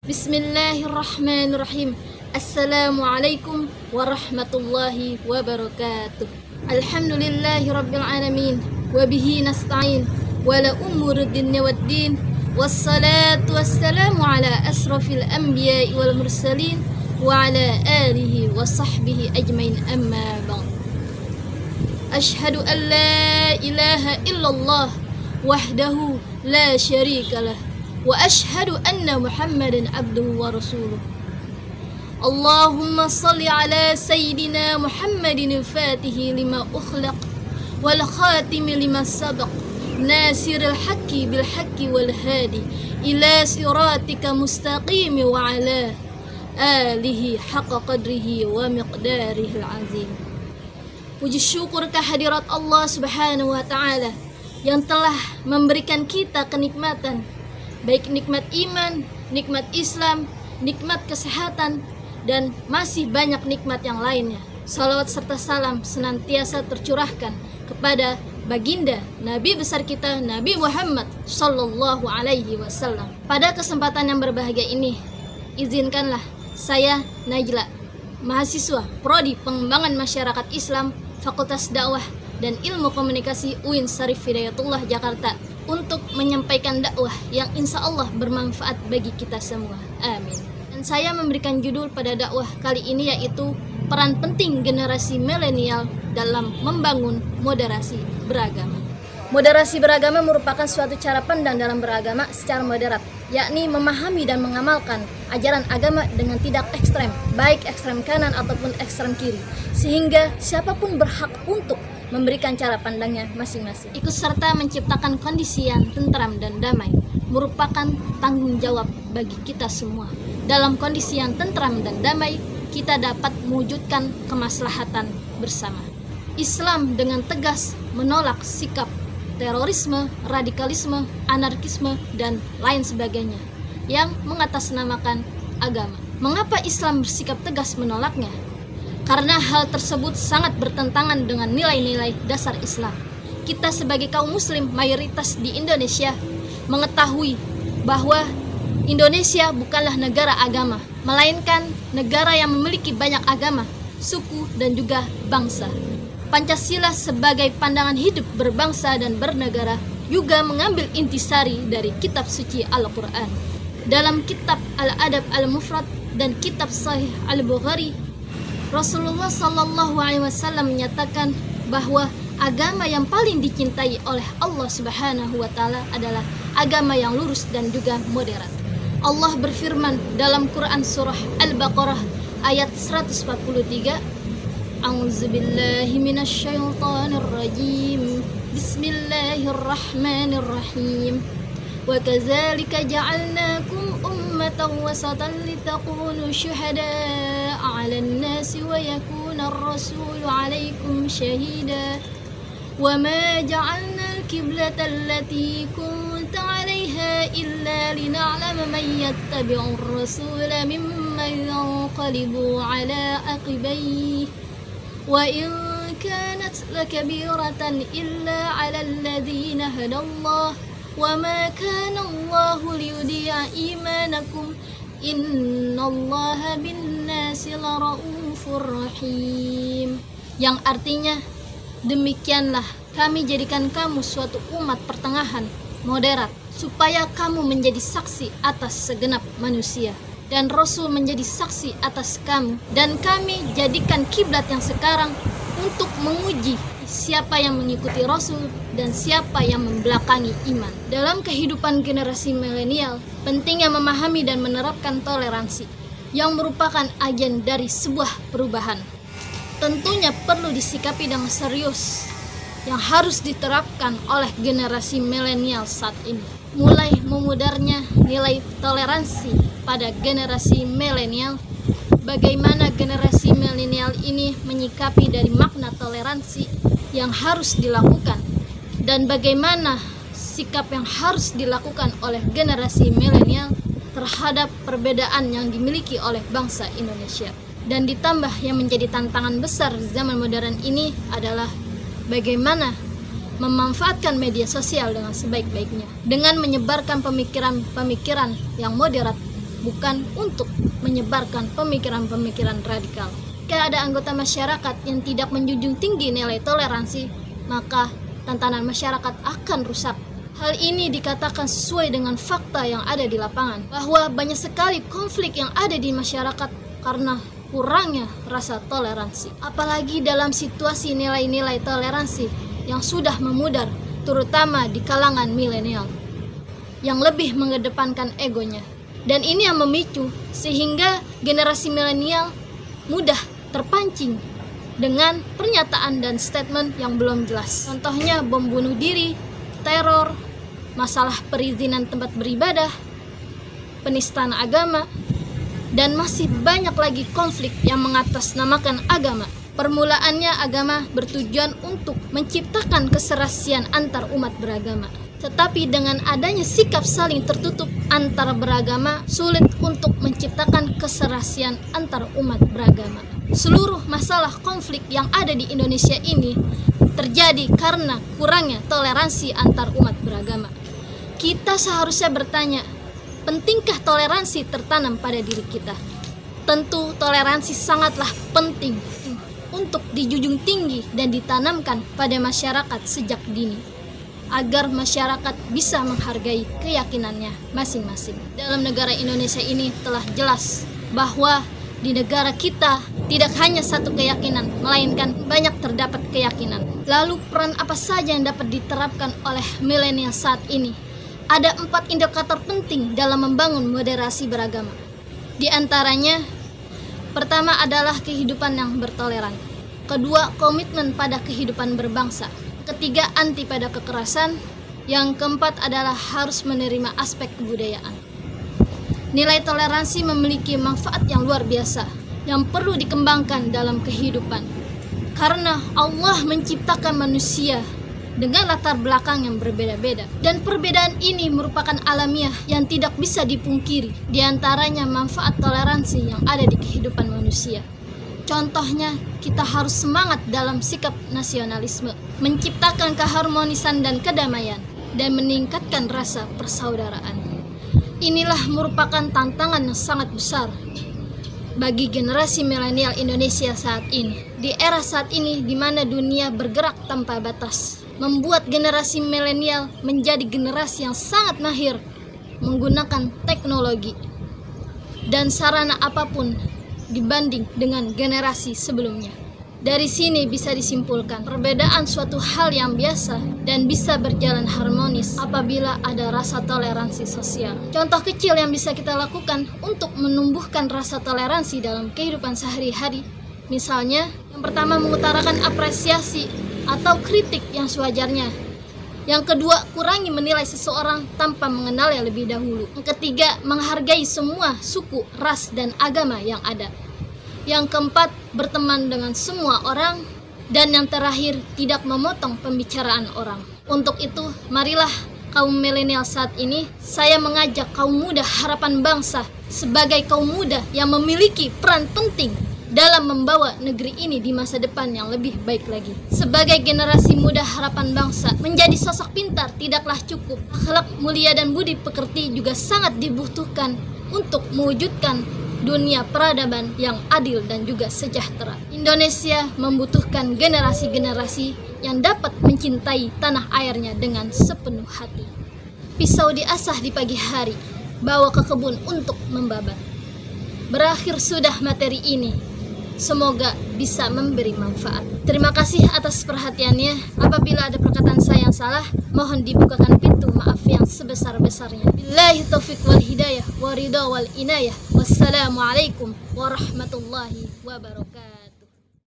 Bismillahirrahmanirrahim. Assalamualaikum warahmatullahi wabarakatuh. Alhamdulillahi rabbil alamin. Wabihi nasta'in. Wala umuruddin waddin. Wassalatu wassalamu ala asrafil anbiya'i wal mursalin. Wa ala alihi wa sahbihi ajmain amma ba'd. Ashhadu an la ilaha illallah wahdahu la syarika lah. Wa ashhadu anna Muhammadan abduhu wa rasuluh. Allahumma salli ala sayyidina Muhammadin al-fatihi lima ukhlaq wal khatimi lima sabaq nasiril haqqi bil haqqi wal hadi ila siratika mustaqim wa ala alihi haqqa qadrihi wa miqdarihi al-azim. Puji syukur kehadirat Allah Subhanahu wa taala yang telah memberikan kita kenikmatan, baik nikmat iman, nikmat Islam, nikmat kesehatan, dan masih banyak nikmat yang lainnya. Salawat serta salam senantiasa tercurahkan kepada baginda Nabi besar kita, Nabi Muhammad Sallallahu Alaihi Wasallam. Pada kesempatan yang berbahagia ini, izinkanlah saya Najla, mahasiswa Prodi Pengembangan Masyarakat Islam, Fakultas Dakwah dan Ilmu Komunikasi UIN Syarif Hidayatullah Jakarta, untuk menyampaikan dakwah yang insya Allah bermanfaat bagi kita semua. Amin. Dan saya memberikan judul pada dakwah kali ini yaitu peran penting generasi milenial dalam membangun moderasi beragama. Moderasi beragama merupakan suatu cara pandang dalam beragama secara moderat, yakni memahami dan mengamalkan ajaran agama dengan tidak ekstrem, baik ekstrem kanan ataupun ekstrem kiri, sehingga siapapun berhak untuk memberikan cara pandangnya masing-masing. Ikut serta menciptakan kondisi yang tentram dan damai merupakan tanggung jawab bagi kita semua. Dalam kondisi yang tentram dan damai, kita dapat mewujudkan kemaslahatan bersama. Islam dengan tegas menolak sikap terorisme, radikalisme, anarkisme, dan lain sebagainya yang mengatasnamakan agama. Mengapa Islam bersikap tegas menolaknya? Karena hal tersebut sangat bertentangan dengan nilai-nilai dasar Islam. Kita sebagai kaum muslim mayoritas di Indonesia mengetahui bahwa Indonesia bukanlah negara agama, melainkan negara yang memiliki banyak agama, suku, dan juga bangsa. Pancasila sebagai pandangan hidup berbangsa dan bernegara juga mengambil intisari dari kitab suci Al-Quran. Dalam kitab Al-Adab Al-Mufrad dan kitab Sahih Al-Bukhari, Rasulullah Sallallahu Alaihi Wasallam menyatakan bahwa agama yang paling dicintai oleh Allah Subhanahu Wa Taala adalah agama yang lurus dan juga moderat. Allah berfirman dalam Quran surah Al-Baqarah ayat 143, A'udzubillahi minasyaitonir rajim. Bismillahirrahmanirrahim. Wa kadzalika ja'alnakum ummatan wasatan litakunu syuhada'a 'alan nasi wa yakuna ar-rasulu 'alaikum syahida. Wa ma ja'alna al-qiblata allati kunta 'alaiha illa lina'lama man yattabi'u ar-rasula mimman yanqalibu 'ala aqibayhi. Wa in kanat lakabiratan illa 'alal ladzina hadallah. Wa ma kana Allahu liyudi'a imanakum innallaha bin-nasi laraufur rahim. Yang artinya, demikianlah kami jadikan kamu suatu umat pertengahan, moderat, supaya kamu menjadi saksi atas segenap manusia dan Rasul menjadi saksi atas kamu, dan kami jadikan kiblat yang sekarang untuk menguji siapa yang mengikuti Rasul dan siapa yang membelakangi iman. Dalam kehidupan generasi milenial, pentingnya memahami dan menerapkan toleransi yang merupakan agen dari sebuah perubahan. Tentunya perlu disikapi dengan serius yang harus diterapkan oleh generasi milenial saat ini. Mulai memudarnya nilai toleransi pada generasi milenial, bagaimana generasi milenial ini menyikapi dari makna toleransi yang harus dilakukan, dan bagaimana sikap yang harus dilakukan oleh generasi milenial terhadap perbedaan yang dimiliki oleh bangsa Indonesia. Dan ditambah yang menjadi tantangan besar zaman modern ini adalah bagaimana memanfaatkan media sosial dengan sebaik-baiknya dengan menyebarkan pemikiran-pemikiran yang moderat bukan untuk menyebarkan pemikiran-pemikiran radikal. Jika ada anggota masyarakat yang tidak menjunjung tinggi nilai toleransi, maka tatanan masyarakat akan rusak. Hal ini dikatakan sesuai dengan fakta yang ada di lapangan, bahwa banyak sekali konflik yang ada di masyarakat karena kurangnya rasa toleransi. Apalagi dalam situasi nilai-nilai toleransi yang sudah memudar, terutama di kalangan milenial, yang lebih mengedepankan egonya. Dan ini yang memicu sehingga generasi milenial mudah terpancing dengan pernyataan dan statement yang belum jelas. Contohnya bom bunuh diri, teror, masalah perizinan tempat beribadah, penistaan agama, dan masih banyak lagi konflik yang mengatasnamakan agama. Permulaannya agama bertujuan untuk menciptakan keserasian antar umat beragama. Tetapi dengan adanya sikap saling tertutup antar beragama, sulit untuk menciptakan keserasian antar umat beragama. Seluruh masalah konflik yang ada di Indonesia ini terjadi karena kurangnya toleransi antar umat beragama. Kita seharusnya bertanya, pentingkah toleransi tertanam pada diri kita? Tentu toleransi sangatlah penting untuk dijunjung tinggi dan ditanamkan pada masyarakat sejak dini, agar masyarakat bisa menghargai keyakinannya masing-masing. Dalam negara Indonesia ini telah jelas bahwa di negara kita tidak hanya satu keyakinan, melainkan banyak terdapat keyakinan. Lalu peran apa saja yang dapat diterapkan oleh milenial saat ini? Ada 4 indikator penting dalam membangun moderasi beragama. Di antaranya, pertama adalah kehidupan yang bertoleran. Kedua, komitmen pada kehidupan berbangsa. Ketiga, anti pada kekerasan. Yang keempat adalah harus menerima aspek kebudayaan. Nilai toleransi memiliki manfaat yang luar biasa yang perlu dikembangkan dalam kehidupan. Karena Allah menciptakan manusia dengan latar belakang yang berbeda-beda, dan perbedaan ini merupakan alamiah yang tidak bisa dipungkiri. Di antaranya manfaat toleransi yang ada di kehidupan manusia. Contohnya, kita harus semangat dalam sikap nasionalisme, menciptakan keharmonisan dan kedamaian, dan meningkatkan rasa persaudaraan. Inilah merupakan tantangan yang sangat besar bagi generasi milenial Indonesia saat ini. Di era saat ini di mana dunia bergerak tanpa batas, membuat generasi milenial menjadi generasi yang sangat mahir menggunakan teknologi dan sarana apapun dibanding dengan generasi sebelumnya. Dari sini bisa disimpulkan perbedaan suatu hal yang biasa dan bisa berjalan harmonis apabila ada rasa toleransi sosial. Contoh kecil yang bisa kita lakukan untuk menumbuhkan rasa toleransi dalam kehidupan sehari-hari, misalnya yang pertama mengutarakan apresiasi atau kritik yang sewajarnya. Yang kedua, kurangi menilai seseorang tanpa mengenalnya lebih dahulu. Yang ketiga, menghargai semua suku, ras, dan agama yang ada. Yang keempat, berteman dengan semua orang. Dan yang terakhir, tidak memotong pembicaraan orang. Untuk itu, marilah kaum milenial saat ini, saya mengajak kaum muda harapan bangsa sebagai kaum muda yang memiliki peran penting dalam membawa negeri ini di masa depan yang lebih baik lagi. Sebagai generasi muda harapan bangsa, menjadi sosok pintar tidaklah cukup. Akhlak mulia dan budi pekerti juga sangat dibutuhkan untuk mewujudkan dunia peradaban yang adil dan juga sejahtera. Indonesia membutuhkan generasi-generasi yang dapat mencintai tanah airnya dengan sepenuh hati. Pisau diasah di pagi hari, bawa ke kebun untuk membabat. Berakhir sudah materi ini. Semoga bisa memberi manfaat. Terima kasih atas perhatiannya. Apabila ada perkataan saya yang salah, mohon dibukakan pintu maaf yang sebesar-besarnya. Billahi taufiq wal hidayah wa ridha wal inayah. Wassalamualaikum warahmatullahi wabarakatuh.